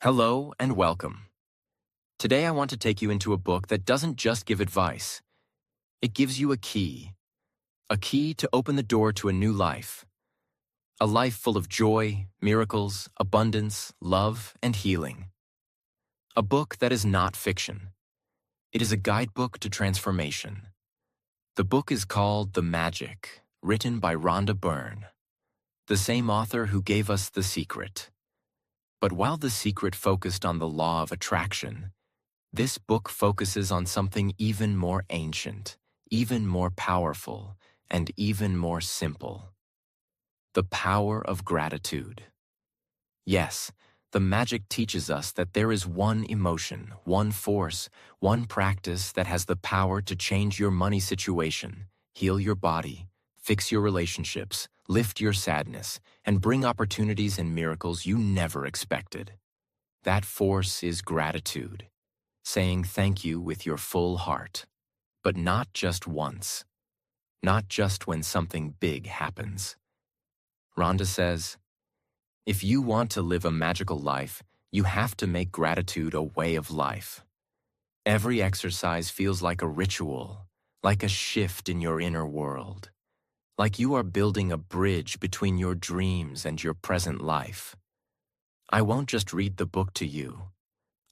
Hello and welcome. Today I want to take you into a book that doesn't just give advice. It gives you a key to open the door to a new life. A life full of joy, miracles, abundance, love, and healing. A book that is not fiction. It is a guidebook to transformation. The book is called The Magic, written by Rhonda Byrne, the same author who gave us The Secret. But while The Secret focused on the law of attraction, this book focuses on something even more ancient, even more powerful, and even more simple. The power of gratitude. Yes, the magic teaches us that there is one emotion, one force, one practice that has the power to change your money situation, heal your body, fix your relationships, lift your sadness, and bring opportunities and miracles you never expected. That force is gratitude. Saying thank you with your full heart, but not just once, not just when something big happens. Rhonda says, if you want to live a magical life, you have to make gratitude a way of life. Every exercise feels like a ritual, like a shift in your inner world, like you are building a bridge between your dreams and your present life. I won't just read the book to you.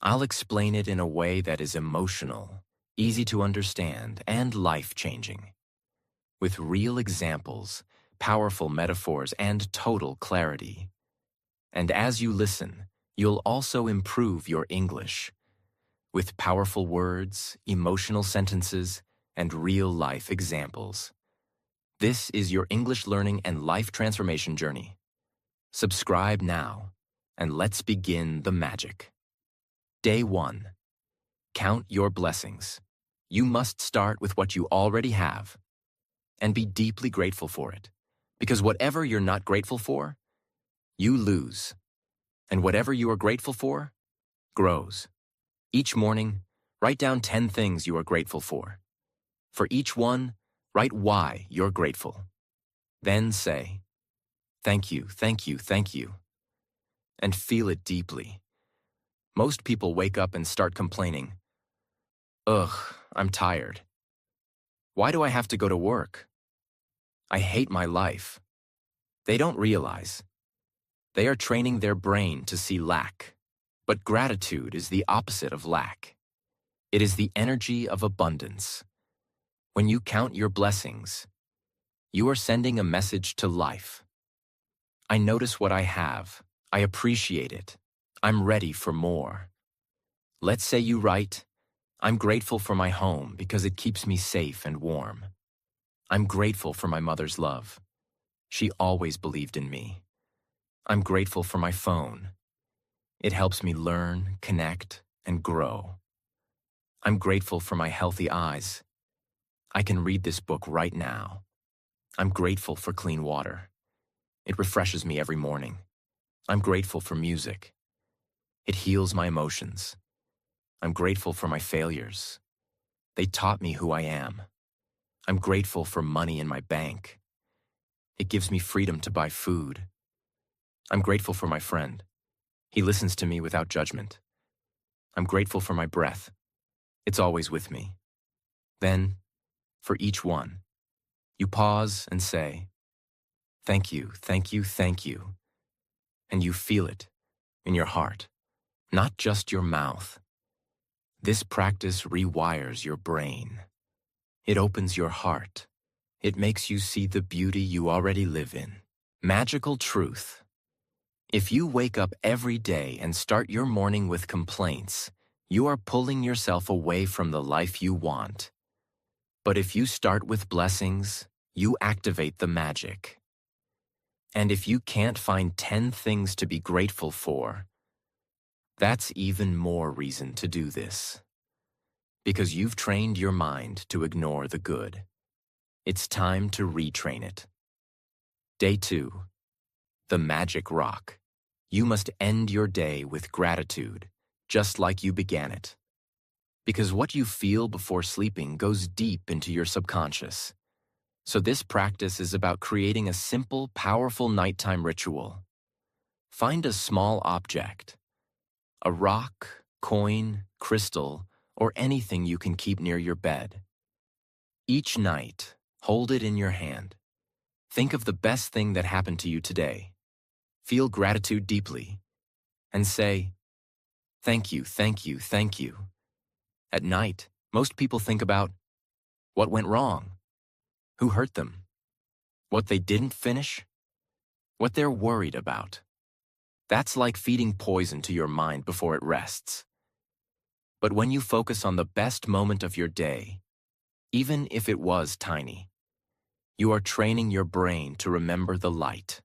I'll explain it in a way that is emotional, easy to understand, and life-changing. With real examples, powerful metaphors, and total clarity. And as you listen, you'll also improve your English. With powerful words, emotional sentences, and real-life examples. This is your English learning and life transformation journey. Subscribe now, and let's begin the magic. Day 1. Count your blessings. You must start with what you already have and be deeply grateful for it, because whatever you're not grateful for, you lose, and whatever you are grateful for, grows. Each morning, write down 10 things you are grateful for. For each one, write why you're grateful. Then say, thank you, thank you, thank you, and feel it deeply. Most people wake up and start complaining. Ugh, I'm tired. Why do I have to go to work? I hate my life. They don't realize. They are training their brain to see lack. But gratitude is the opposite of lack. It is the energy of abundance. When you count your blessings, you are sending a message to life. I notice what I have. I appreciate it. I'm ready for more. Let's say you write, I'm grateful for my home because it keeps me safe and warm. I'm grateful for my mother's love. She always believed in me. I'm grateful for my phone. It helps me learn, connect, and grow. I'm grateful for my healthy eyes. I can read this book right now. I'm grateful for clean water. It refreshes me every morning. I'm grateful for music. It heals my emotions. I'm grateful for my failures. They taught me who I am. I'm grateful for money in my bank. It gives me freedom to buy food. I'm grateful for my friend. He listens to me without judgment. I'm grateful for my breath. It's always with me. Then, for each one, you pause and say, thank you, thank you, thank you. And you feel it in your heart, not just your mouth. This practice rewires your brain. It opens your heart. It makes you see the beauty you already live in. Magical truth. If you wake up every day and start your morning with complaints, you are pulling yourself away from the life you want. But if you start with blessings, you activate the magic. And if you can't find 10 things to be grateful for, that's even more reason to do this. Because you've trained your mind to ignore the good. It's time to retrain it. Day 2. The Magic Rock. You must end your day with gratitude, just like you began it. Because what you feel before sleeping goes deep into your subconscious. So this practice is about creating a simple, powerful nighttime ritual. Find a small object, A rock, coin, crystal, or anything you can keep near your bed. Each night, hold it in your hand. Think of the best thing that happened to you today. Feel gratitude deeply and say, "Thank you, thank you, thank you." At night, most people think about what went wrong, who hurt them, what they didn't finish, what they're worried about. That's like feeding poison to your mind before it rests. But when you focus on the best moment of your day, even if it was tiny, you are training your brain to remember the light.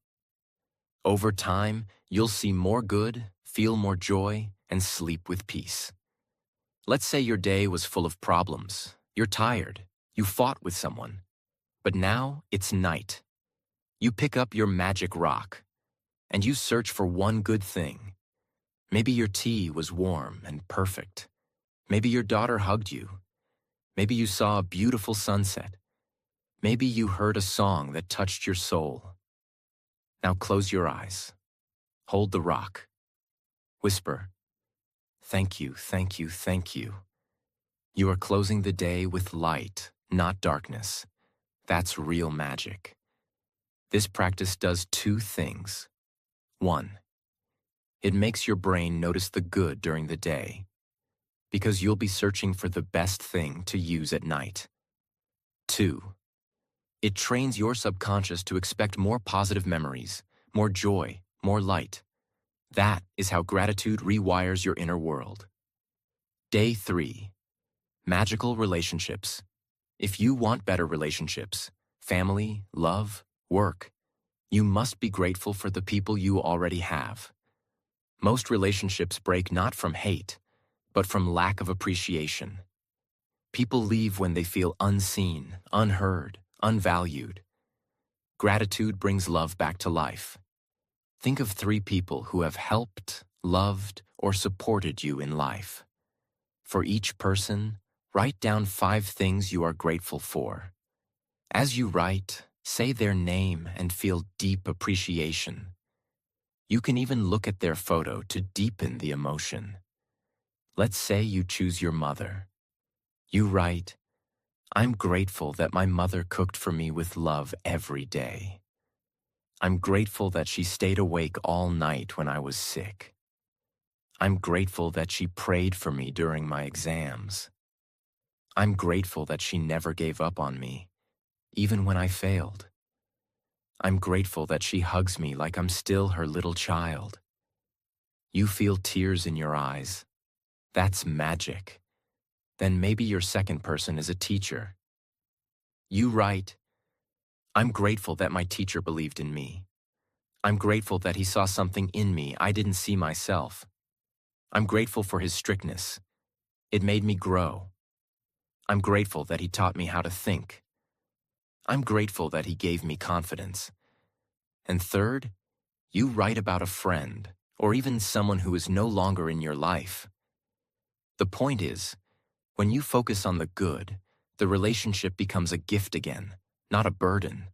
Over time, you'll see more good, feel more joy, and sleep with peace. Let's say your day was full of problems. You're tired. You fought with someone. But now it's night. You pick up your magic rock, and you search for one good thing. Maybe your tea was warm and perfect. Maybe your daughter hugged you. Maybe you saw a beautiful sunset. Maybe you heard a song that touched your soul. Now close your eyes. Hold the rock. Whisper, "Thank you, thank you, thank you." You are closing the day with light, not darkness. That's real magic. This practice does two things. One, it makes your brain notice the good during the day, because you'll be searching for the best thing to use at night. Two, it trains your subconscious to expect more positive memories, more joy, more light. That is how gratitude rewires your inner world. Day 3. Magical relationships. If you want better relationships, family, love, work, you must be grateful for the people you already have. Most relationships break not from hate, but from lack of appreciation. People leave when they feel unseen, unheard, unvalued. Gratitude brings love back to life. Think of 3 people who have helped, loved, or supported you in life. For each person, write down 5 things you are grateful for. As you write, say their name and feel deep appreciation. You can even look at their photo to deepen the emotion. Let's say you choose your mother. You write, "I'm grateful that my mother cooked for me with love every day. I'm grateful that she stayed awake all night when I was sick. I'm grateful that she prayed for me during my exams. I'm grateful that she never gave up on me, even when I failed. I'm grateful that she hugs me like I'm still her little child." You feel tears in your eyes. That's magic. Then maybe your second person is a teacher. You write, "I'm grateful that my teacher believed in me. I'm grateful that he saw something in me I didn't see myself. I'm grateful for his strictness. It made me grow. I'm grateful that he taught me how to think. I'm grateful that he gave me confidence." And third, you write about a friend or even someone who is no longer in your life. The point is, when you focus on the good, the relationship becomes a gift again, not a burden.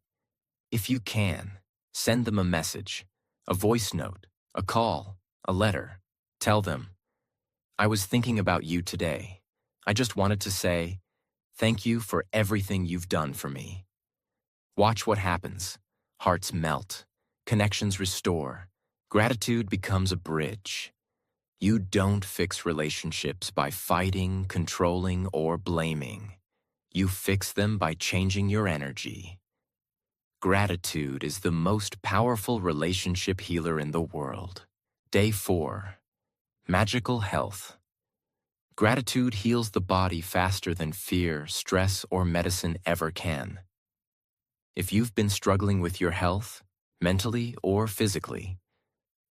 If you can, send them a message, a voice note, a call, a letter. Tell them, "I was thinking about you today. I just wanted to say, thank you for everything you've done for me." Watch what happens. Hearts melt. Connections restore. Gratitude becomes a bridge. You don't fix relationships by fighting, controlling, or blaming. You fix them by changing your energy. Gratitude is the most powerful relationship healer in the world. Day 4. Magical health. Gratitude heals the body faster than fear, stress, or medicine ever can. If you've been struggling with your health, mentally or physically,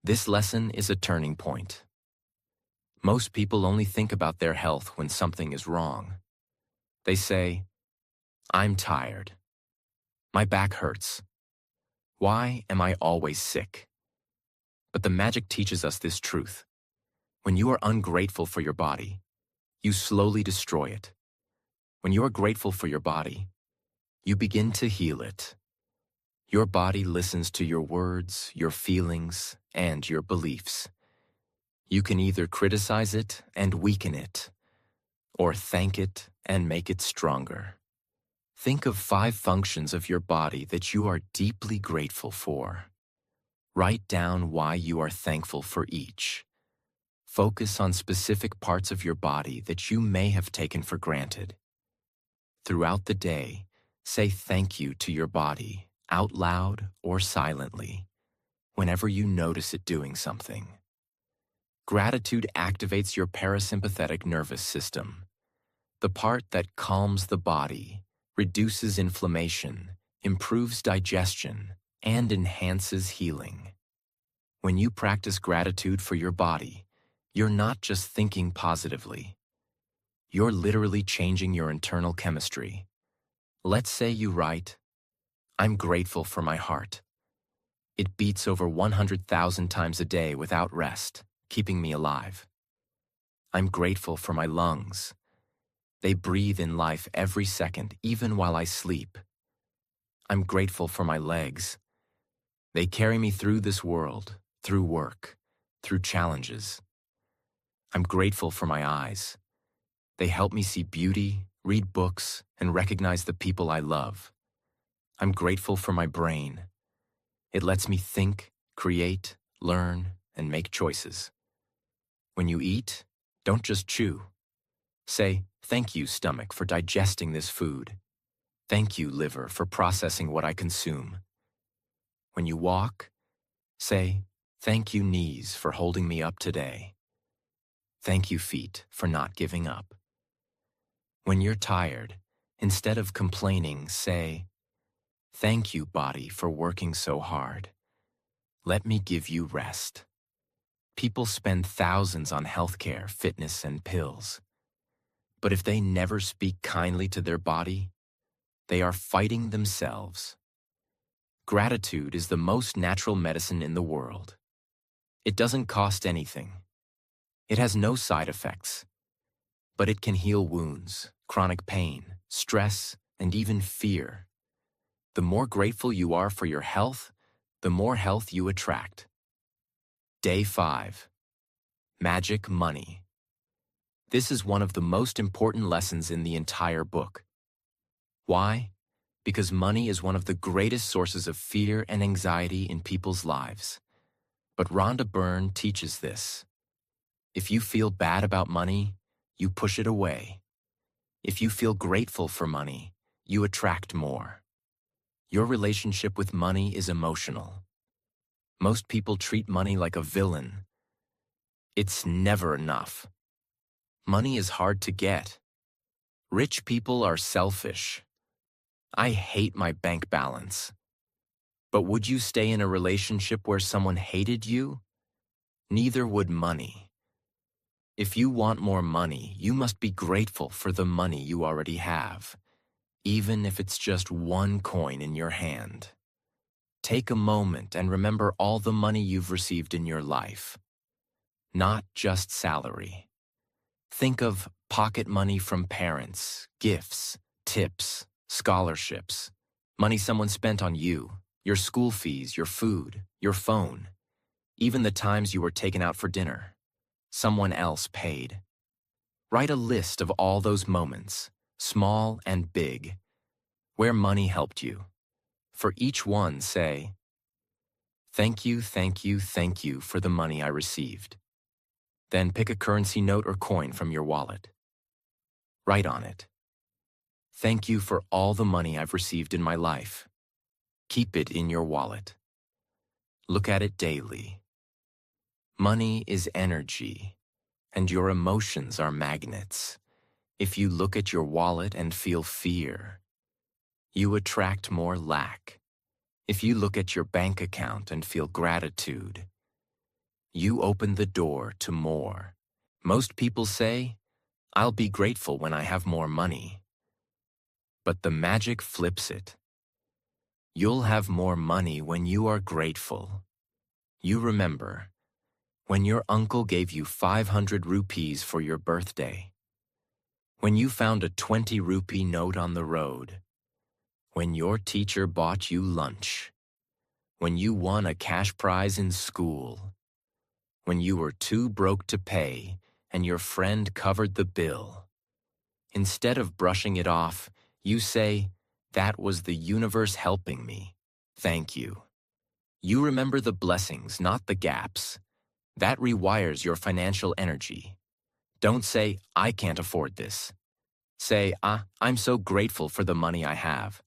this lesson is a turning point. Most people only think about their health when something is wrong. They say, "I'm tired. My back hurts. Why am I always sick?" But the magic teaches us this truth. When you are ungrateful for your body, you slowly destroy it. When you are grateful for your body, you begin to heal it. Your body listens to your words, your feelings, and your beliefs. You can either criticize it and weaken it, or thank it and make it stronger. Think of 5 functions of your body that you are deeply grateful for. Write down why you are thankful for each. Focus on specific parts of your body that you may have taken for granted. Throughout the day, say thank you to your body, out loud or silently, whenever you notice it doing something. Gratitude activates your parasympathetic nervous system, the part that calms the body, reduces inflammation, improves digestion, and enhances healing. When you practice gratitude for your body, you're not just thinking positively. You're literally changing your internal chemistry. Let's say you write, "I'm grateful for my heart. It beats over 100,000 times a day without rest, keeping me alive. I'm grateful for my lungs. They breathe in life every second, even while I sleep. I'm grateful for my legs. They carry me through this world, through work, through challenges. I'm grateful for my eyes. They help me see beauty, read books, and recognize the people I love. I'm grateful for my brain. It lets me think, create, learn, and make choices. When you eat, don't just chew. Say, thank you, stomach, for digesting this food. Thank you, liver, for processing what I consume. When you walk, say, thank you, knees, for holding me up today. Thank you, feet, for not giving up. When you're tired, instead of complaining, say, thank you, body, for working so hard. Let me give you rest. People spend thousands on healthcare, fitness, and pills. But if they never speak kindly to their body, they are fighting themselves. Gratitude is the most natural medicine in the world. It doesn't cost anything. It has no side effects. But it can heal wounds, chronic pain, stress, and even fear. The more grateful you are for your health, the more health you attract. Day 5. Magic Money. This is one of the most important lessons in the entire book. Why? Because money is one of the greatest sources of fear and anxiety in people's lives. But Rhonda Byrne teaches this. If you feel bad about money, you push it away. If you feel grateful for money, you attract more. Your relationship with money is emotional. Most people treat money like a villain. It's never enough. Money is hard to get. Rich people are selfish. I hate my bank balance. But would you stay in a relationship where someone hated you? Neither would money. If you want more money, you must be grateful for the money you already have, even if it's just one coin in your hand. Take a moment and remember all the money you've received in your life, not just salary. Think of pocket money from parents, gifts, tips, scholarships, money someone spent on you, your school fees, your food, your phone, even the times you were taken out for dinner. Someone else paid. Write a list of all those moments, small and big, where money helped you. For each one, say, thank you, thank you, thank you for the money I received. Then pick a currency note or coin from your wallet. Write on it, thank you for all the money I've received in my life. Keep it in your wallet. Look at it daily. Money is energy, and your emotions are magnets. If you look at your wallet and feel fear, you attract more lack. If you look at your bank account and feel gratitude, you open the door to more. Most people say, I'll be grateful when I have more money. But the magic flips it. You'll have more money when you are grateful. You remember, when your uncle gave you 500 rupees for your birthday, when you found a 20 rupee note on the road, when your teacher bought you lunch, when you won a cash prize in school, when you were too broke to pay and your friend covered the bill. Instead of brushing it off, you say, "That was the universe helping me. Thank you." You remember the blessings, not the gaps. That rewires your financial energy. Don't say, "I can't afford this." Say, "I'm so grateful for the money I have,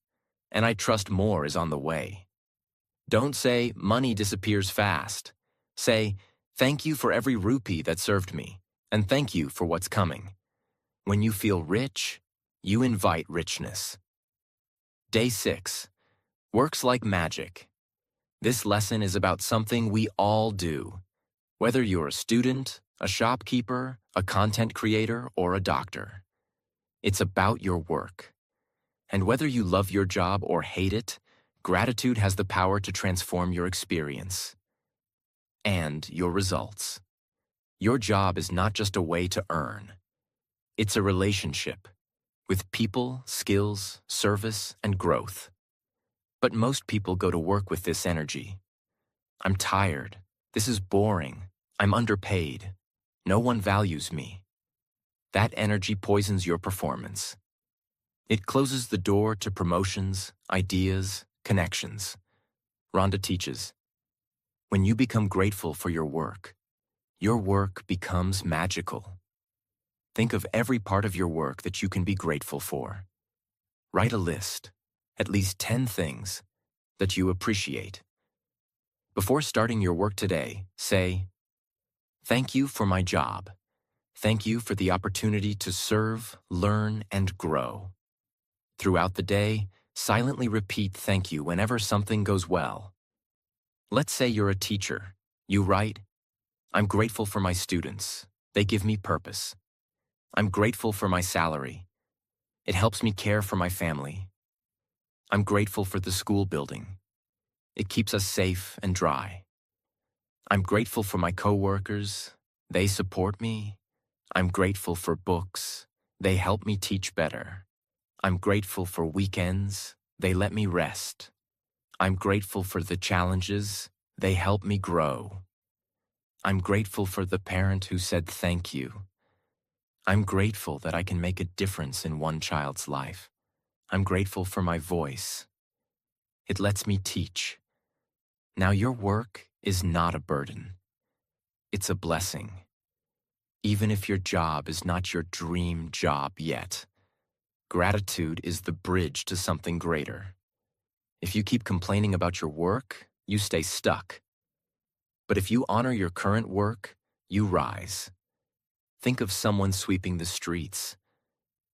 and I trust more is on the way." Don't say, "Money disappears fast." Say, "Thank you for every rupee that served me, and thank you for what's coming." When you feel rich, you invite richness. Day 6. Works like magic. This lesson is about something we all do. Whether you're a student, a shopkeeper, a content creator, or a doctor. It's about your work. And whether you love your job or hate it, gratitude has the power to transform your experience and your results. Your job is not just a way to earn. It's a relationship with people, skills, service, and growth. But most people go to work with this energy. I'm tired. This is boring. I'm underpaid. No one values me. That energy poisons your performance. It closes the door to promotions, ideas, connections. Rhonda teaches, when you become grateful for your work becomes magical. Think of every part of your work that you can be grateful for. Write a list, at least 10 things that you appreciate. Before starting your work today, say, "Thank you for my job. Thank you for the opportunity to serve, learn, and grow." Throughout the day, silently repeat thank you whenever something goes well. Let's say you're a teacher. You write, "I'm grateful for my students. They give me purpose. I'm grateful for my salary. It helps me care for my family. I'm grateful for the school building. It keeps us safe and dry. I'm grateful for my coworkers. They support me. I'm grateful for books. They help me teach better. I'm grateful for weekends. They let me rest. I'm grateful for the challenges. They help me grow. I'm grateful for the parent who said thank you. I'm grateful that I can make a difference in one child's life. I'm grateful for my voice. It lets me teach." Now your work is not a burden. It's a blessing. Even if your job is not your dream job yet, gratitude is the bridge to something greater. If you keep complaining about your work, you stay stuck. But if you honor your current work, you rise. Think of someone sweeping the streets.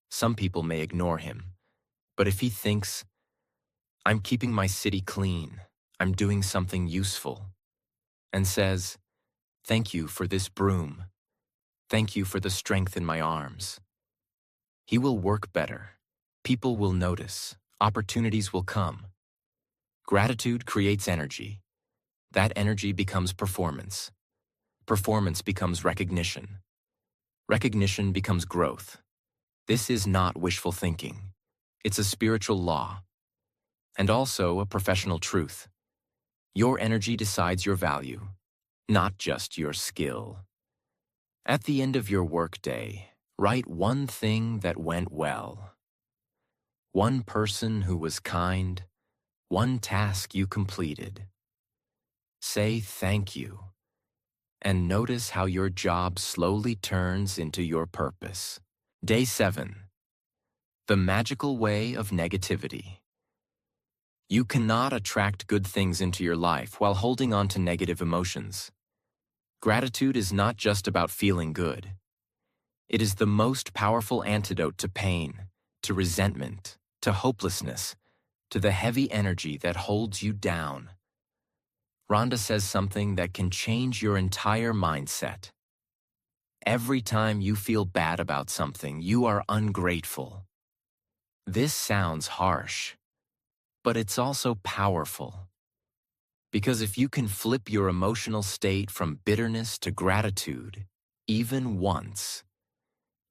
Some people may ignore him, but if he thinks, "I'm keeping my city clean, I'm doing something useful," and says, "Thank you for this broom. Thank you for the strength in my arms," he will work better. People will notice. Opportunities will come. Gratitude creates energy. That energy becomes performance. Performance becomes recognition. Recognition becomes growth. This is not wishful thinking. It's a spiritual law. And also a professional truth. Your energy decides your value, not just your skill. At the end of your workday, write one thing that went well. One person who was kind. One task you completed. Say thank you. And notice how your job slowly turns into your purpose. Day 7. The magical way of negativity. You cannot attract good things into your life while holding on to negative emotions. Gratitude is not just about feeling good. It is the most powerful antidote to pain, to resentment, to hopelessness, to the heavy energy that holds you down. Rhonda says something that can change your entire mindset. Every time you feel bad about something, you are ungrateful. This sounds harsh, but it's also powerful. Because if you can flip your emotional state from bitterness to gratitude, even once,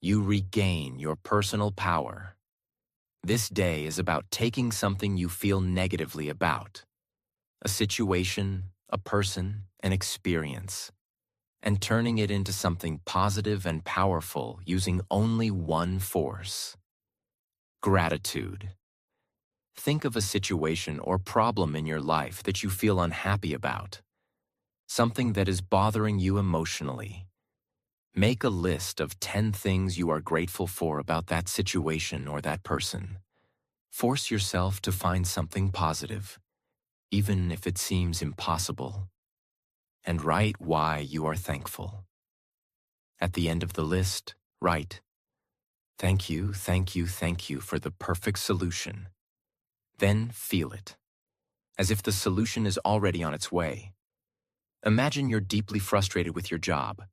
you regain your personal power. This day is about taking something you feel negatively about, a situation, a person, an experience, and turning it into something positive and powerful using only one force: gratitude. Think of a situation or problem in your life that you feel unhappy about, something that is bothering you emotionally. Make a list of 10 things you are grateful for about that situation or that person. Force yourself to find something positive, even if it seems impossible, and write why you are thankful. At the end of the list, write, "Thank you, thank you, thank you for the perfect solution." Then feel it, as if the solution is already on its way. Imagine you're deeply frustrated with your job.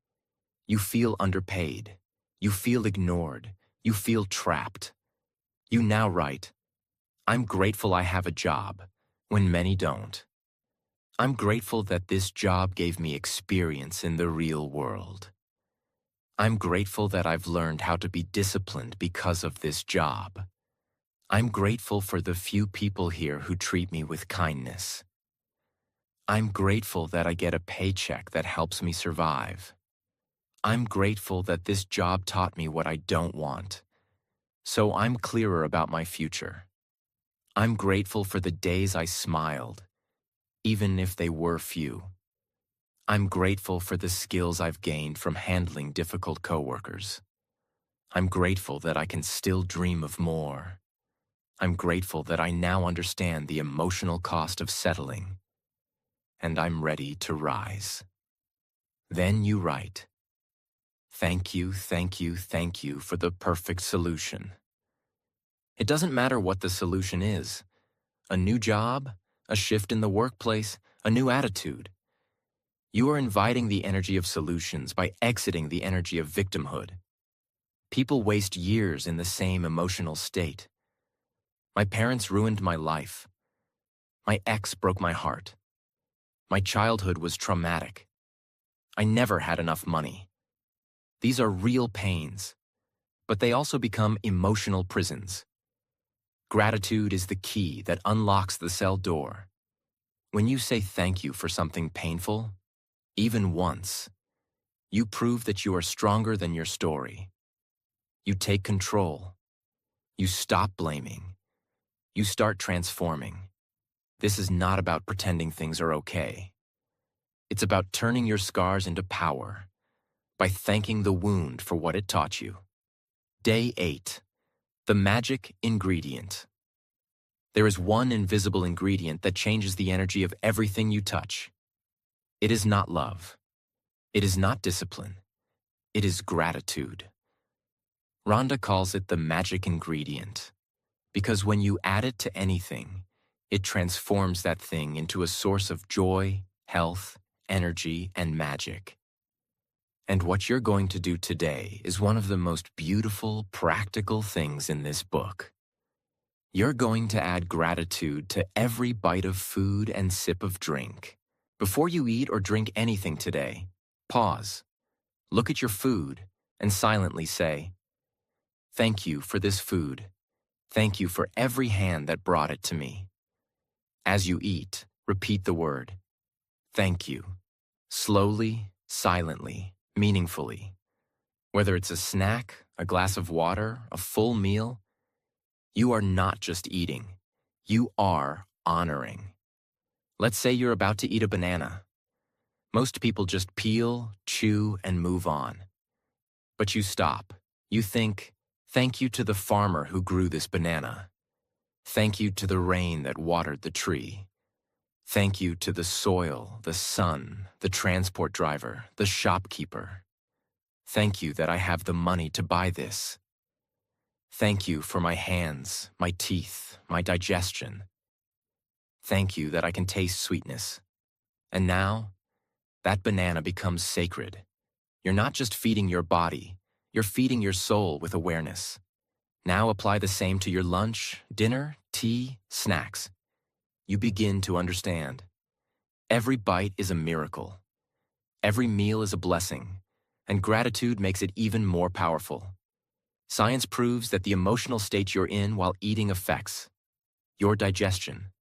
You feel underpaid. You feel ignored. You feel trapped. You now write, "I'm grateful I have a job," when many don't. "I'm grateful that this job gave me experience in the real world. I'm grateful that I've learned how to be disciplined because of this job. I'm grateful for the few people here who treat me with kindness. I'm grateful that I get a paycheck that helps me survive. I'm grateful that this job taught me what I don't want, so I'm clearer about my future. I'm grateful for the days I smiled, even if they were few. I'm grateful for the skills I've gained from handling difficult coworkers. I'm grateful that I can still dream of more. I'm grateful that I now understand the emotional cost of settling, and I'm ready to rise." Then you write, "Thank you, thank you, thank you for the perfect solution." It doesn't matter what the solution is: a new job, a shift in the workplace, a new attitude. You are inviting the energy of solutions by exiting the energy of victimhood. People waste years in the same emotional state. My parents ruined my life. My ex broke my heart. My childhood was traumatic. I never had enough money. These are real pains, but they also become emotional prisons. Gratitude is the key that unlocks the cell door. When you say thank you for something painful, even once, you prove that you are stronger than your story. You take control. You stop blaming. You start transforming. This is not about pretending things are okay. It's about turning your scars into power by thanking the wound for what it taught you. Day 8. The magic ingredient. There is one invisible ingredient that changes the energy of everything you touch. It is not love. It is not discipline. It is gratitude. Rhonda calls it the magic ingredient because when you add it to anything, it transforms that thing into a source of joy, health, energy, and magic. And what you're going to do today is one of the most beautiful, practical things in this book. You're going to add gratitude to every bite of food and sip of drink. Before you eat or drink anything today, pause, look at your food, and silently say, "Thank you for this food. Thank you for every hand that brought it to me." As you eat, repeat the word, "Thank you." Slowly, silently, meaningfully. Whether it's a snack, a glass of water, a full meal, you are not just eating. You are honoring. Let's say you're about to eat a banana. Most people just peel, chew, and move on. But you stop. You think, "Thank you to the farmer who grew this banana. Thank you to the rain that watered the tree. Thank you to the soil, the sun, the transport driver, the shopkeeper. Thank you that I have the money to buy this. Thank you for my hands, my teeth, my digestion. Thank you that I can taste sweetness." And now, that banana becomes sacred. You're not just feeding your body, you're feeding your soul with awareness. Now apply the same to your lunch, dinner, tea, snacks. You begin to understand. Every bite is a miracle. Every meal is a blessing, and gratitude makes it even more powerful. Science proves that the emotional state you're in while eating affects your digestion,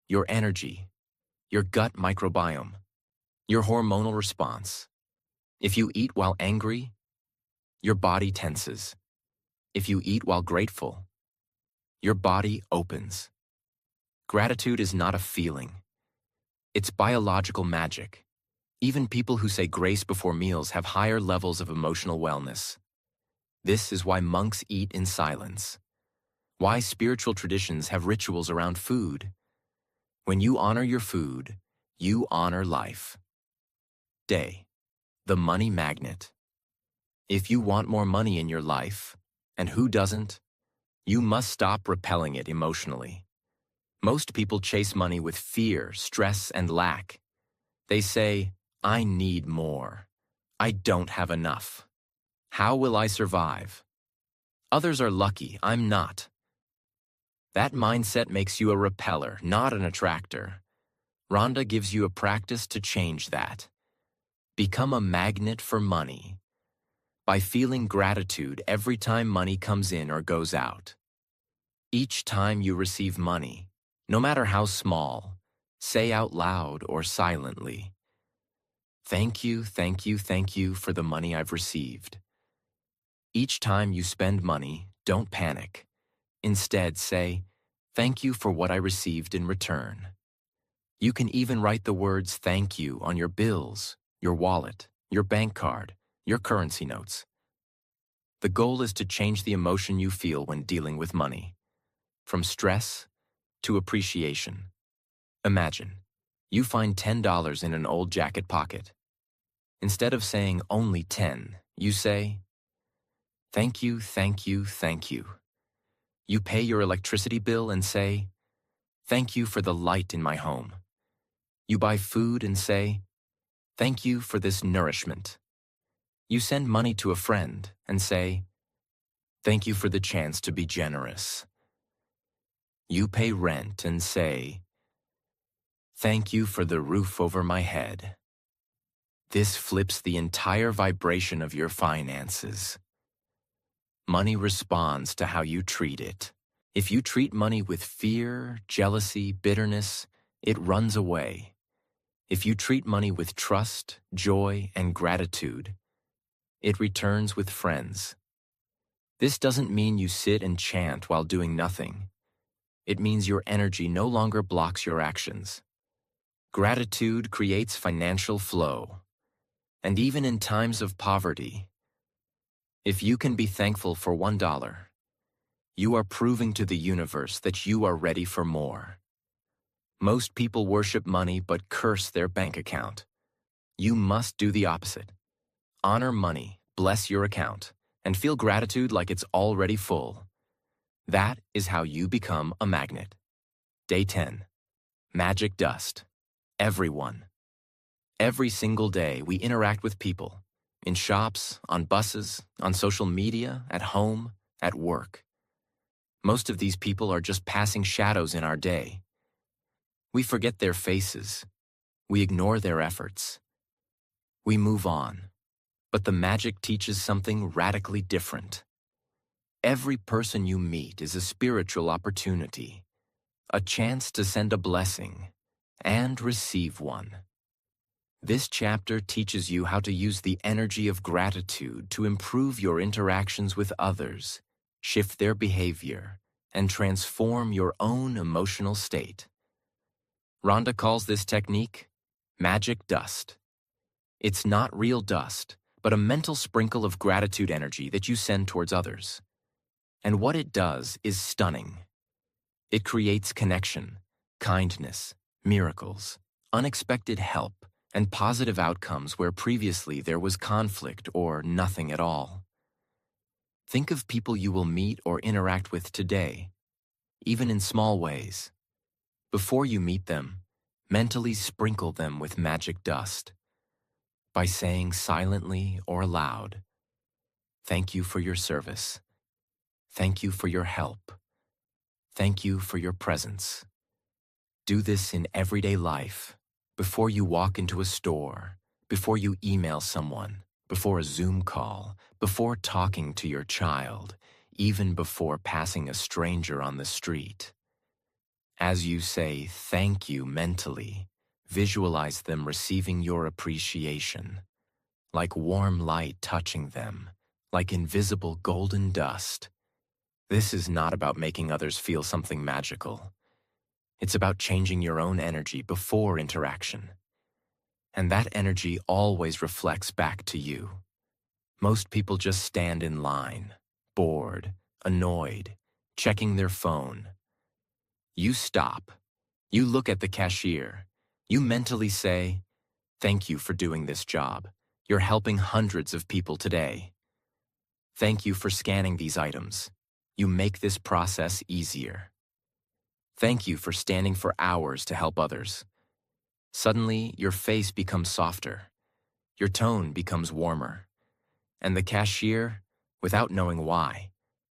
your energy, your gut microbiome, your hormonal response. If you eat while angry, your body tenses. If you eat while grateful, your body opens. Gratitude is not a feeling. It's biological magic. Even people who say grace before meals have higher levels of emotional wellness. This is why monks eat in silence. Why spiritual traditions have rituals around food. When you honor your food, you honor life. Day. The money magnet. If you want more money in your life, and who doesn't, you must stop repelling it emotionally. Most people chase money with fear, stress, and lack. They say, I need more. I don't have enough. How will I survive? Others are lucky, I'm not. That mindset makes you a repeller, not an attractor. Rhonda gives you a practice to change that. Become a magnet for money by feeling gratitude every time money comes in or goes out. Each time you receive money, no matter how small, say out loud or silently, thank you, thank you, thank you for the money I've received. Each time you spend money, don't panic. Instead, say, thank you for what I received in return. You can even write the words thank you on your bills, your wallet, your bank card, your currency notes. The goal is to change the emotion you feel when dealing with money, from stress to appreciation. Imagine, you find $10 in an old jacket pocket. Instead of saying only 10, you say, thank you, thank you, thank you. You pay your electricity bill and say, thank you for the light in my home. You buy food and say, thank you for this nourishment. You send money to a friend and say, thank you for the chance to be generous. You pay rent and say, thank you for the roof over my head. This flips the entire vibration of your finances. Money responds to how you treat it. If you treat money with fear, jealousy, bitterness, it runs away. If you treat money with trust, joy, and gratitude, it returns with friends. This doesn't mean you sit and chant while doing nothing. It means your energy no longer blocks your actions. Gratitude creates financial flow. And even in times of poverty, if you can be thankful for $1, you are proving to the universe that you are ready for more. Most people worship money but curse their bank account. You must do the opposite. Honor money, bless your account, and feel gratitude like it's already full. That is how you become a magnet. Day 10. Magic dust. Everyone. Every single day, we interact with people. In shops, on buses, on social media, at home, at work. Most of these people are just passing shadows in our day. We forget their faces. We ignore their efforts. We move on. But the magic teaches something radically different. Every person you meet is a spiritual opportunity, a chance to send a blessing and receive one. This chapter teaches you how to use the energy of gratitude to improve your interactions with others, shift their behavior, and transform your own emotional state. Rhonda calls this technique magic dust. It's not real dust, but a mental sprinkle of gratitude energy that you send towards others. And what it does is stunning. It creates connection, kindness, miracles, unexpected help, and positive outcomes where previously there was conflict or nothing at all. Think of people you will meet or interact with today, even in small ways. Before you meet them, mentally sprinkle them with magic dust by saying silently or aloud, thank you for your service. Thank you for your help. Thank you for your presence. Do this in everyday life, before you walk into a store, before you email someone, before a Zoom call, before talking to your child, even before passing a stranger on the street. As you say thank you mentally, visualize them receiving your appreciation, like warm light touching them, like invisible golden dust. This is not about making others feel something magical. It's about changing your own energy before interaction. And that energy always reflects back to you. Most people just stand in line, bored, annoyed, checking their phone. You stop. You look at the cashier. You mentally say, "Thank you for doing this job. You're helping hundreds of people today. Thank you for scanning these items. You make this process easier. Thank you for standing for hours to help others." Suddenly, your face becomes softer. Your tone becomes warmer. And the cashier, without knowing why,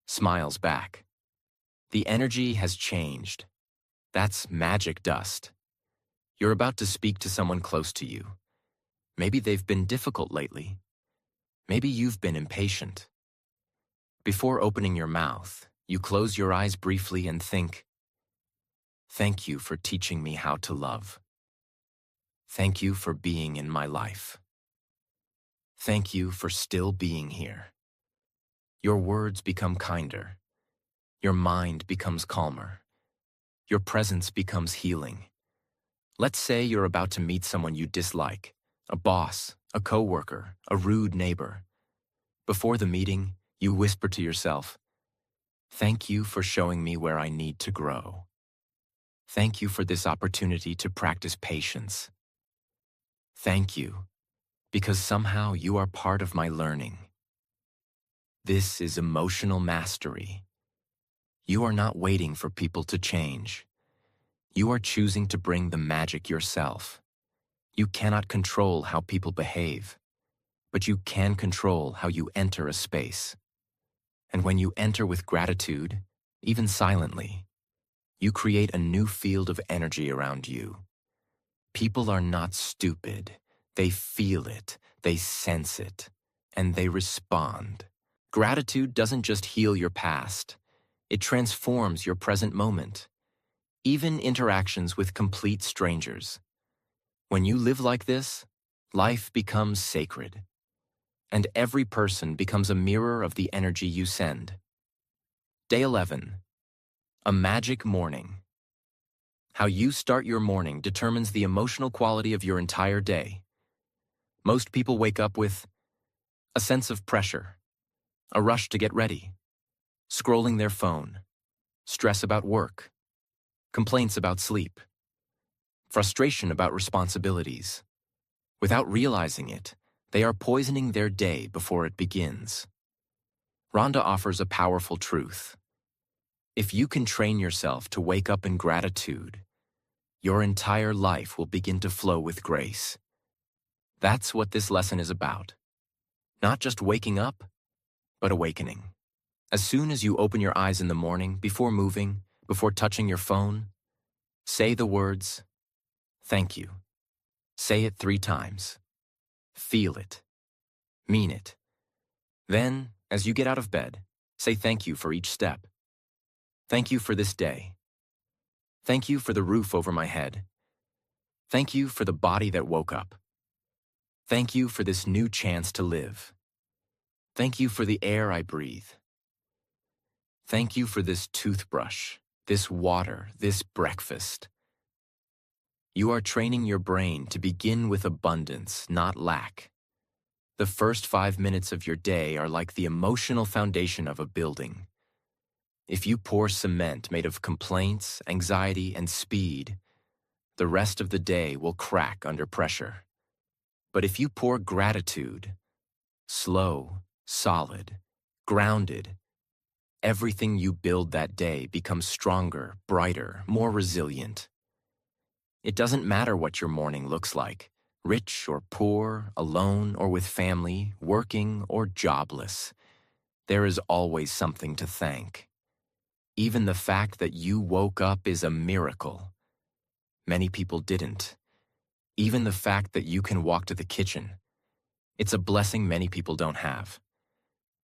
smiles back. The energy has changed. That's magic dust. You're about to speak to someone close to you. Maybe they've been difficult lately. Maybe you've been impatient. Before opening your mouth, you close your eyes briefly and think, "Thank you for teaching me how to love. Thank you for being in my life. Thank you for still being here." Your words become kinder. Your mind becomes calmer. Your presence becomes healing. Let's say you're about to meet someone you dislike, a boss, a coworker, a rude neighbor. Before the meeting, you whisper to yourself, "Thank you for showing me where I need to grow. Thank you for this opportunity to practice patience. Thank you, because somehow you are part of my learning." This is emotional mastery. You are not waiting for people to change. You are choosing to bring the magic yourself. You cannot control how people behave, but you can control how you enter a space. And when you enter with gratitude, even silently, you create a new field of energy around you. People are not stupid. They feel it, they sense it, and they respond. Gratitude doesn't just heal your past. It transforms your present moment. Even interactions with complete strangers. When you live like this, life becomes sacred. And every person becomes a mirror of the energy you send. Day 11. A magic morning. How you start your morning determines the emotional quality of your entire day. Most people wake up with a sense of pressure, a rush to get ready, scrolling their phone, stress about work, complaints about sleep, frustration about responsibilities. Without realizing it, they are poisoning their day before it begins. Rhonda offers a powerful truth. If you can train yourself to wake up in gratitude, your entire life will begin to flow with grace. That's what this lesson is about. Not just waking up, but awakening. As soon as you open your eyes in the morning, before moving, before touching your phone, say the words, "Thank you." Say it 3 times. Feel it. Mean it. Then, as you get out of bed, say thank you for each step. Thank you for this day. Thank you for the roof over my head. Thank you for the body that woke up. Thank you for this new chance to live. Thank you for the air I breathe. Thank you for this toothbrush, this water, this breakfast. You are training your brain to begin with abundance, not lack. The first 5 minutes of your day are like the emotional foundation of a building. If you pour cement made of complaints, anxiety, and speed, the rest of the day will crack under pressure. But if you pour gratitude, slow, solid, grounded, everything you build that day becomes stronger, brighter, more resilient. It doesn't matter what your morning looks like, rich or poor, alone or with family, working or jobless. There is always something to thank. Even the fact that you woke up is a miracle. Many people didn't. Even the fact that you can walk to the kitchen, it's a blessing many people don't have.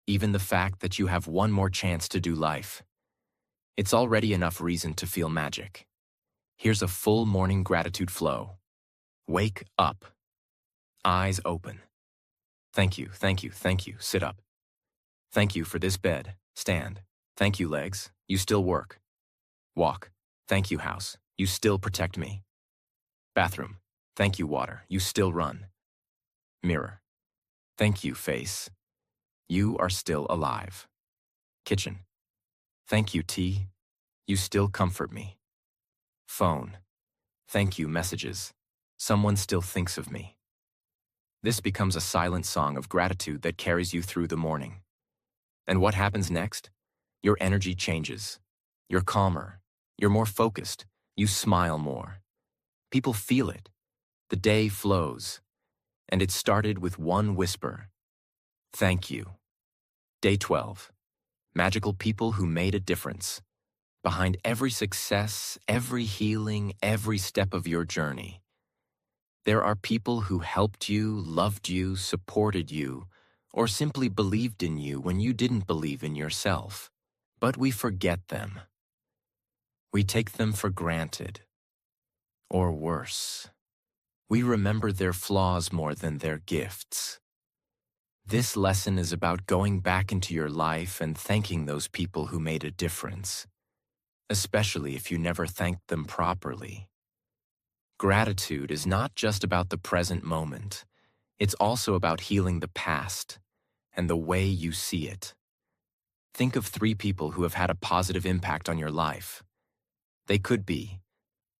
Even the fact that you have one more chance to do life, it's already enough reason to feel magic. Here's a full morning gratitude flow. Wake up. Eyes open. Thank you, thank you, thank you. Sit up. Thank you for this bed. Stand. Thank you, legs. You still work. Walk. Thank you, house. You still protect me. Bathroom. Thank you, water. You still run. Mirror. Thank you, face. You are still alive. Kitchen. Thank you, tea. You still comfort me. Phone. Thank you, messages. Someone still thinks of me. This becomes a silent song of gratitude that carries you through the morning. And what happens next? Your energy changes. You're calmer. You're more focused. You smile more. People feel it. The day flows. And it started with one whisper. Thank you. Day 12. Magical people who made a difference. Behind every success, every healing, every step of your journey, there are people who helped you, loved you, supported you, or simply believed in you when you didn't believe in yourself. But we forget them. We take them for granted. Or worse, we remember their flaws more than their gifts. This lesson is about going back into your life and thanking those people who made a difference, especially if you never thanked them properly. Gratitude is not just about the present moment. It's also about healing the past and the way you see it. Think of 3 people who have had a positive impact on your life. They could be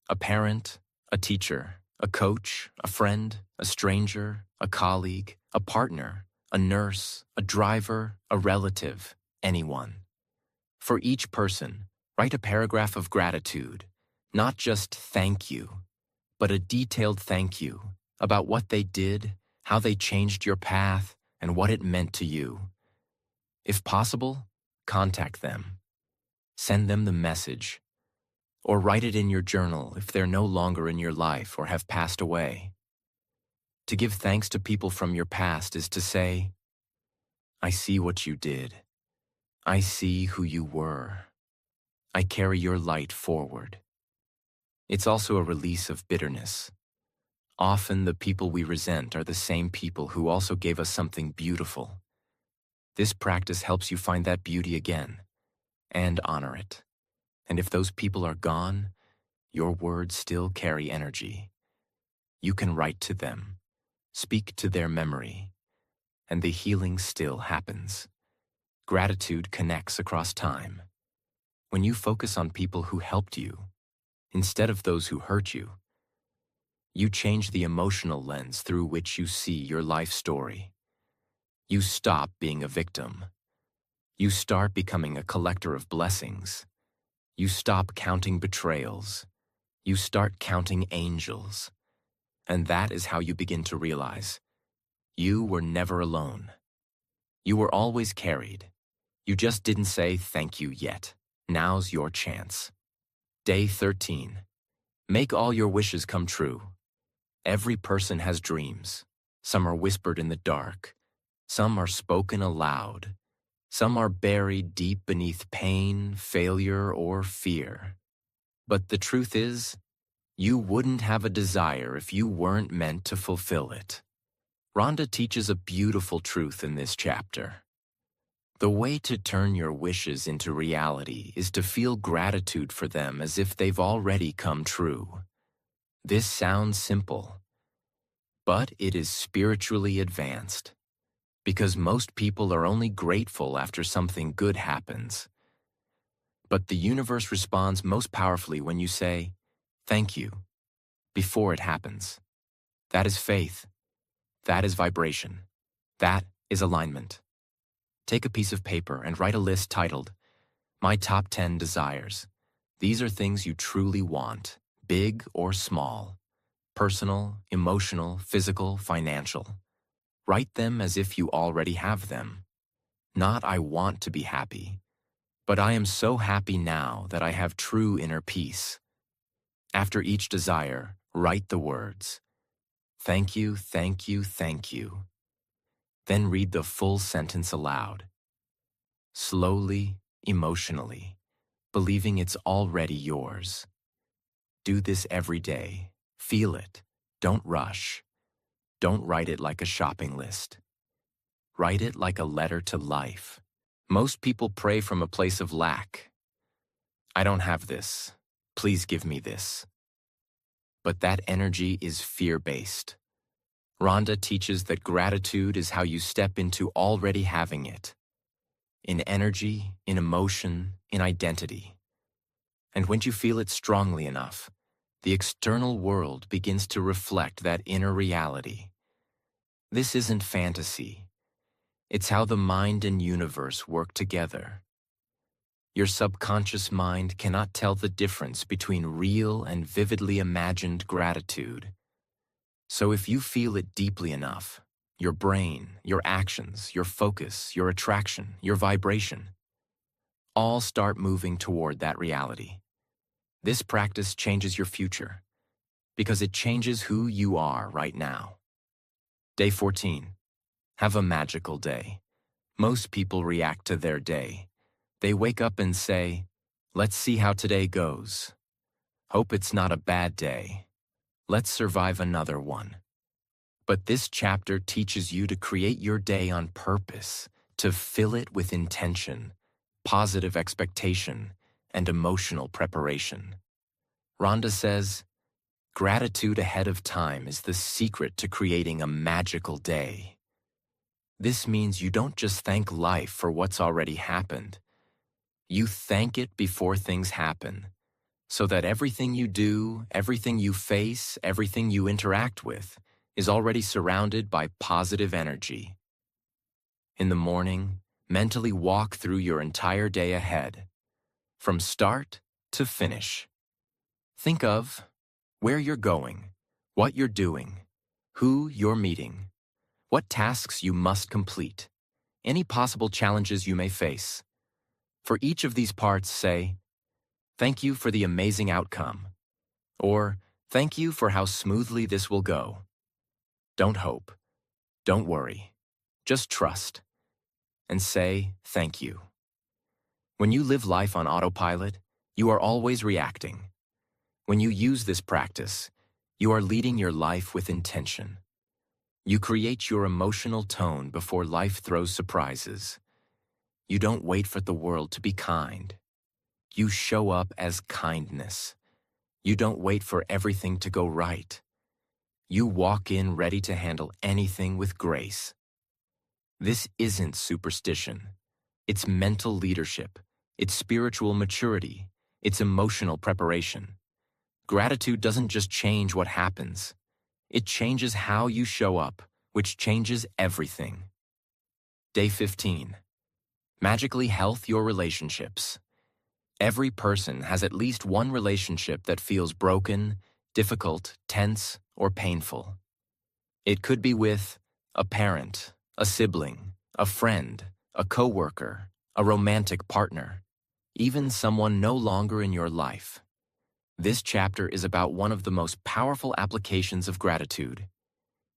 a parent, a teacher, a coach, a friend, a stranger, a colleague, a partner, a nurse, a driver, a relative, anyone. For each person, write a paragraph of gratitude, not just thank you, but a detailed thank you about what they did, how they changed your path, and what it meant to you. If possible, contact them. Send them the message. Or write it in your journal if they're no longer in your life or have passed away. To give thanks to people from your past is to say, I see what you did. I see who you were. I carry your light forward. It's also a release of bitterness. Often the people we resent are the same people who also gave us something beautiful. This practice helps you find that beauty again and honor it. And if those people are gone, your words still carry energy. You can write to them, speak to their memory, and the healing still happens. Gratitude connects across time. When you focus on people who helped you, instead of those who hurt you, you change the emotional lens through which you see your life story. You stop being a victim. You start becoming a collector of blessings. You stop counting betrayals. You start counting angels. And that is how you begin to realize you were never alone. You were always carried. You just didn't say thank you yet. Now's your chance. Day 13. Make all your wishes come true. Every person has dreams. Some are whispered in the dark. Some are spoken aloud. Some are buried deep beneath pain, failure, or fear. But the truth is, you wouldn't have a desire if you weren't meant to fulfill it. Rhonda teaches a beautiful truth in this chapter. The way to turn your wishes into reality is to feel gratitude for them as if they've already come true. This sounds simple, but it is spiritually advanced, because most people are only grateful after something good happens. But the universe responds most powerfully when you say, thank you, before it happens. That is faith. That is vibration. That is alignment. Take a piece of paper and write a list titled, My Top 10 Desires. These are things you truly want, big or small, personal, emotional, physical, financial. Write them as if you already have them. Not I want to be happy, but I am so happy now that I have true inner peace. After each desire, write the words, thank you, thank you, thank you. Then read the full sentence aloud. Slowly, emotionally, believing it's already yours. Do this every day. Feel it. Don't rush. Don't write it like a shopping list. Write it like a letter to life. Most people pray from a place of lack. I don't have this. Please give me this. But that energy is fear-based. Rhonda teaches that gratitude is how you step into already having it. In energy, in emotion, in identity. And when you feel it strongly enough, the external world begins to reflect that inner reality. This isn't fantasy. It's how the mind and universe work together. Your subconscious mind cannot tell the difference between real and vividly imagined gratitude. So if you feel it deeply enough, your brain, your actions, your focus, your attraction, your vibration, all start moving toward that reality. This practice changes your future because it changes who you are right now. Day 14. Have a magical day. Most people react to their day. They wake up and say, "Let's see how today goes. Hope it's not a bad day. Let's survive another one." But this chapter teaches you to create your day on purpose, to fill it with intention, positive expectation, and emotional preparation. Rhonda says, gratitude ahead of time is the secret to creating a magical day. This means you don't just thank life for what's already happened. You thank it before things happen, so that everything you do, everything you face, everything you interact with is already surrounded by positive energy. In the morning, mentally walk through your entire day ahead, from start to finish. Think of where you're going, what you're doing, who you're meeting, what tasks you must complete, any possible challenges you may face. For each of these parts, say, "Thank you for the amazing outcome," or "Thank you for how smoothly this will go." Don't hope, don't worry, just trust, and say thank you. When you live life on autopilot, you are always reacting. When you use this practice, you are leading your life with intention. You create your emotional tone before life throws surprises. You don't wait for the world to be kind. You show up as kindness. You don't wait for everything to go right. You walk in ready to handle anything with grace. This isn't superstition. It's mental leadership. It's spiritual maturity. It's emotional preparation. Gratitude doesn't just change what happens. It changes how you show up, which changes everything. Day 15. Magically health your relationships. Every person has at least one relationship that feels broken, difficult, tense, or painful. It could be with a parent, a sibling, a friend, a coworker, a romantic partner, even someone no longer in your life. This chapter is about one of the most powerful applications of gratitude: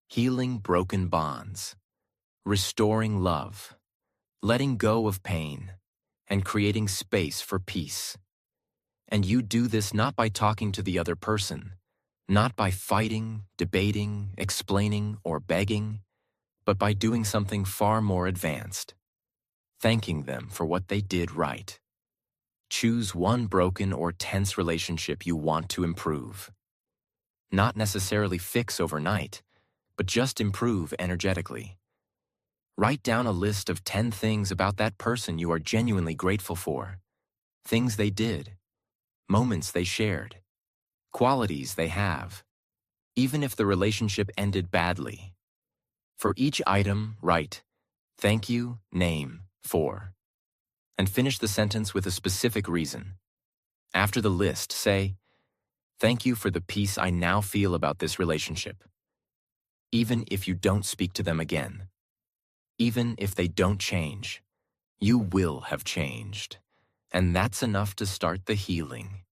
healing broken bonds, restoring love, letting go of pain, and creating space for peace. And you do this not by talking to the other person, not by fighting, debating, explaining, or begging, but by doing something far more advanced: thanking them for what they did right. Choose one broken or tense relationship you want to improve. Not necessarily fix overnight, but just improve energetically. Write down a list of 10 things about that person you are genuinely grateful for. Things they did, moments they shared, qualities they have, even if the relationship ended badly. For each item, write, "Thank you, name, for," and finish the sentence with a specific reason. After the list, say, "Thank you for the peace I now feel about this relationship." Even if you don't speak to them again, even if they don't change, you will have changed, and that's enough to start the healing.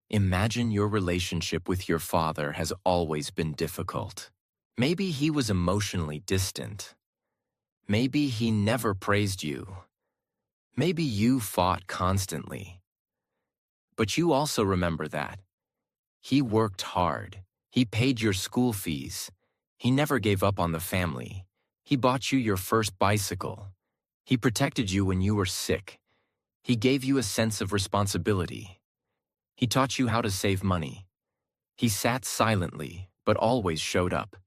Imagine your relationship with your father has always been difficult. Maybe he was emotionally distant. Maybe he never praised you. Maybe you fought constantly. But you also remember that he worked hard. He paid your school fees. He never gave up on the family. He bought you your first bicycle. He protected you when you were sick. He gave you a sense of responsibility. He taught you how to save money. He sat silently, but always showed up.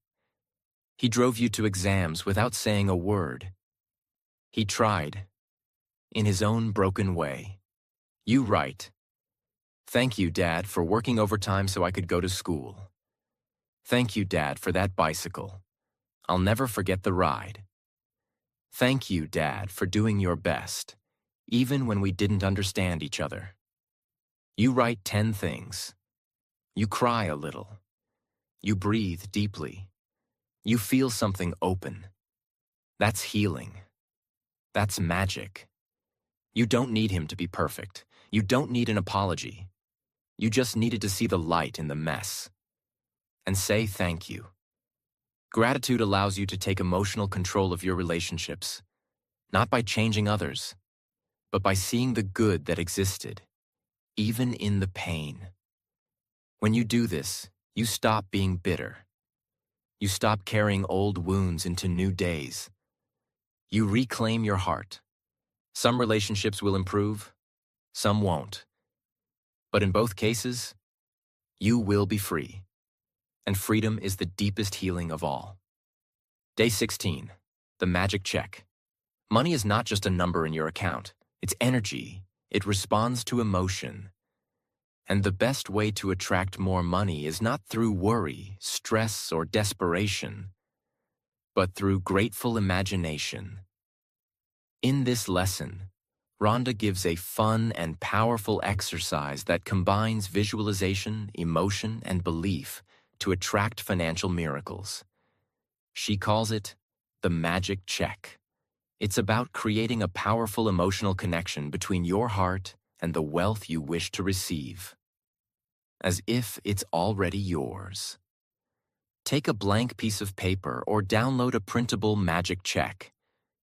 He drove you to exams without saying a word. He tried, in his own broken way. You write, "Thank you, Dad, for working overtime so I could go to school. Thank you, Dad, for that bicycle. I'll never forget the ride. Thank you, Dad, for doing your best, even when we didn't understand each other." You write 10 things. You cry a little. You breathe deeply. You feel something open. That's healing. That's magic. You don't need him to be perfect. You don't need an apology. You just needed to see the light in the mess. And say thank you. Gratitude allows you to take emotional control of your relationships, not by changing others, but by seeing the good that existed, even in the pain. When you do this, you stop being bitter. You stop carrying old wounds into new days. You reclaim your heart. Some relationships will improve, some won't. But in both cases, you will be free. And freedom is the deepest healing of all. Day 16, the magic check. Money is not just a number in your account. It's energy. It responds to emotion. And the best way to attract more money is not through worry, stress, or desperation, but through grateful imagination. In this lesson, Rhonda gives a fun and powerful exercise that combines visualization, emotion, and belief to attract financial miracles. She calls it the magic check. It's about creating a powerful emotional connection between your heart and the wealth you wish to receive, as if it's already yours. Take a blank piece of paper or download a printable magic check.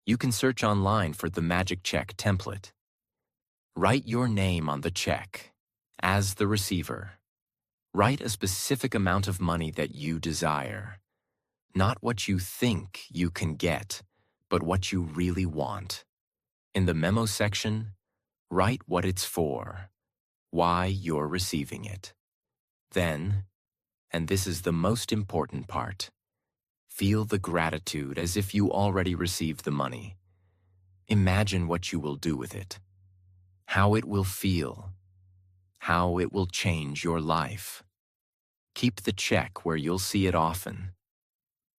You can search online for the magic check template. Write your name on the check as the receiver. Write a specific amount of money that you desire. Not what you think you can get, but what you really want. In the memo section, write what it's for, why you're receiving it. Then, and this is the most important part, feel the gratitude as if you already received the money. Imagine what you will do with it, how it will feel, how it will change your life. Keep the check where you'll see it often.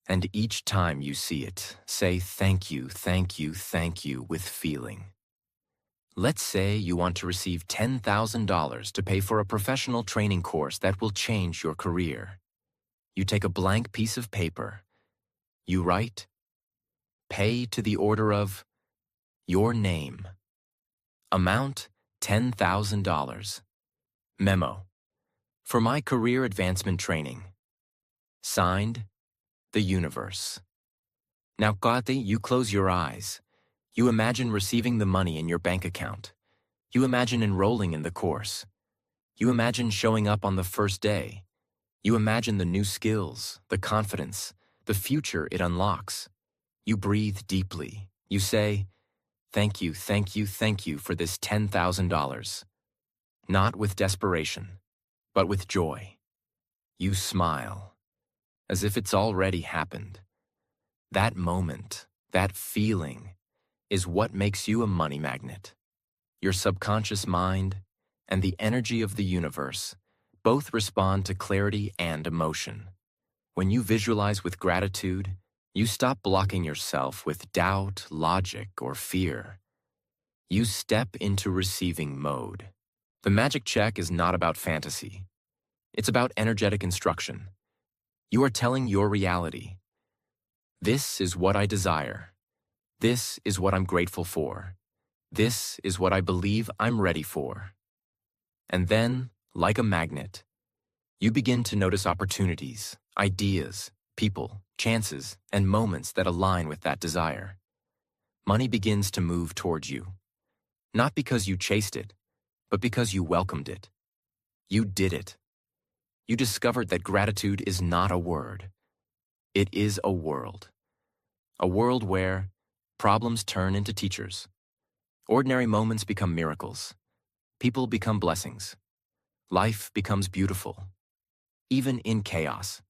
And each time you see it, say thank you, thank you, thank you with feeling. Let's say you want to receive $10,000 to pay for a professional training course that will change your career. You take a blank piece of paper. You write, pay to the order of your name. Amount, $10,000. Memo, for my career advancement training. Signed, the universe. Now, Kati, you close your eyes. You imagine receiving the money in your bank account. You imagine enrolling in the course. You imagine showing up on the first day. You imagine the new skills, the confidence, the future it unlocks. You breathe deeply. You say, thank you, thank you, thank you for this $10,000. Not with desperation, but with joy. You smile, as if it's already happened. That moment, that feeling, is what makes you a money magnet. Your subconscious mind and the energy of the universe both respond to clarity and emotion. When you visualize with gratitude, you stop blocking yourself with doubt, logic, or fear. You step into receiving mode. The magic check is not about fantasy. It's about energetic instruction. You are telling your reality. This is what I desire. This is what I'm grateful for. This is what I believe I'm ready for. And then, like a magnet, you begin to notice opportunities, ideas, people, chances, and moments that align with that desire. Money begins to move towards you. Not because you chased it, but because you welcomed it. You did it. You discovered that gratitude is not a word. It is a world. A world where problems turn into teachers, ordinary moments become miracles, people become blessings, life becomes beautiful, even in chaos.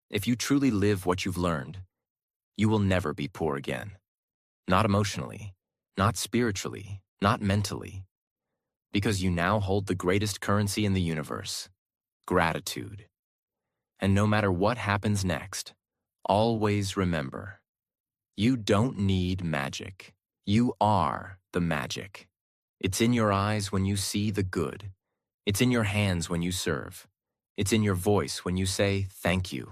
If you truly live what you've learned, you will never be poor again. Not emotionally, not spiritually, not mentally, because you now hold the greatest currency in the universe, gratitude. And no matter what happens next, always remember, you don't need magic. You are the magic. It's in your eyes when you see the good. It's in your hands when you serve. It's in your voice when you say thank you.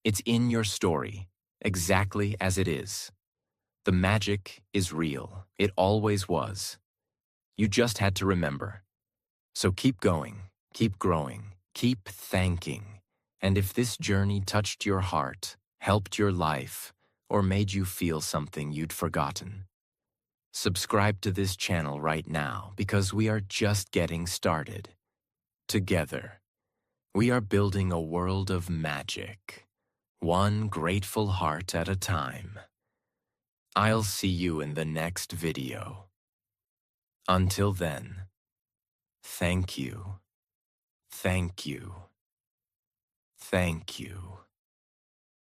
It's in your story, exactly as it is. The magic is real. It always was. You just had to remember. So keep going, keep growing, keep thanking. And if this journey touched your heart, helped your life, or made you feel something you'd forgotten, subscribe to this channel right now because we are just getting started. Together, we are building a world of magic, one grateful heart at a time. I'll see you in the next video. Until then, thank you, thank you, thank you.